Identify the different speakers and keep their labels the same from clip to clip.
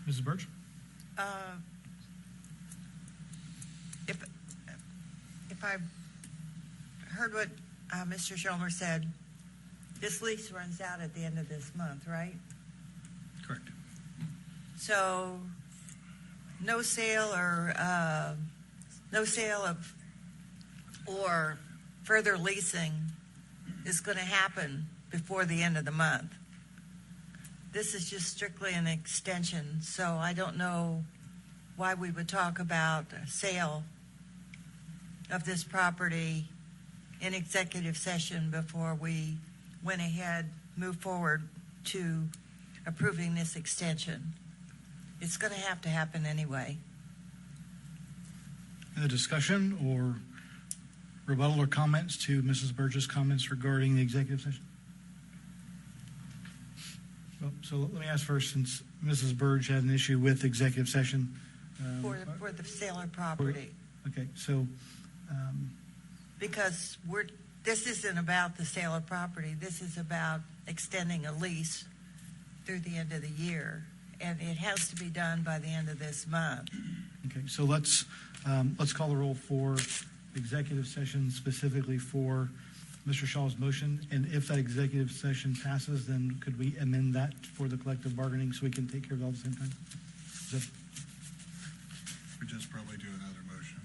Speaker 1: Mrs. Byrge?
Speaker 2: If I heard what Mr. Schomer said, this lease runs out at the end of this month, right?
Speaker 1: Correct.
Speaker 2: So no sale of or further leasing is going to happen before the end of the month. This is just strictly an extension, so I don't know why we would talk about a sale of this property in executive session before we went ahead, moved forward to approving this extension. It's going to have to happen anyway.
Speaker 1: A discussion or rebuttal or comments to Mrs. Byrge's comments regarding the executive session? Well, so let me ask first, since Mrs. Byrge had an issue with executive session.
Speaker 2: For the sale of property.
Speaker 1: Okay, so.
Speaker 2: Because this isn't about the sale of property. This is about extending a lease through the end of the year. And it has to be done by the end of this month.
Speaker 1: Okay, so let's call the roll for executive session specifically for Mr. Shaw's motion. And if that executive session passes, then could we amend that for the collective bargaining so we can take care of it all at the same time?
Speaker 3: We just probably do another motion.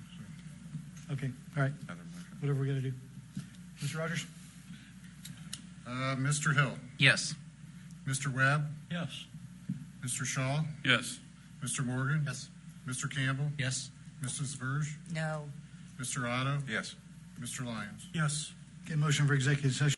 Speaker 3: So.
Speaker 1: Okay, all right.
Speaker 3: Another motion.
Speaker 1: Whatever we got to do. Mr. Rogers?
Speaker 3: Mr. Hill?
Speaker 4: Yes.
Speaker 3: Mr. Webb?
Speaker 1: Yes.
Speaker 3: Mr. Shaw?
Speaker 4: Yes.
Speaker 3: Mr. Morgan?
Speaker 4: Yes.
Speaker 3: Mr. Campbell?
Speaker 4: Yes.
Speaker 3: Mrs. Byrge?
Speaker 2: No.
Speaker 3: Mr. Otto?
Speaker 4: Yes.
Speaker 3: Mr. Lyons?
Speaker 1: Yes. Okay, motion for executive session.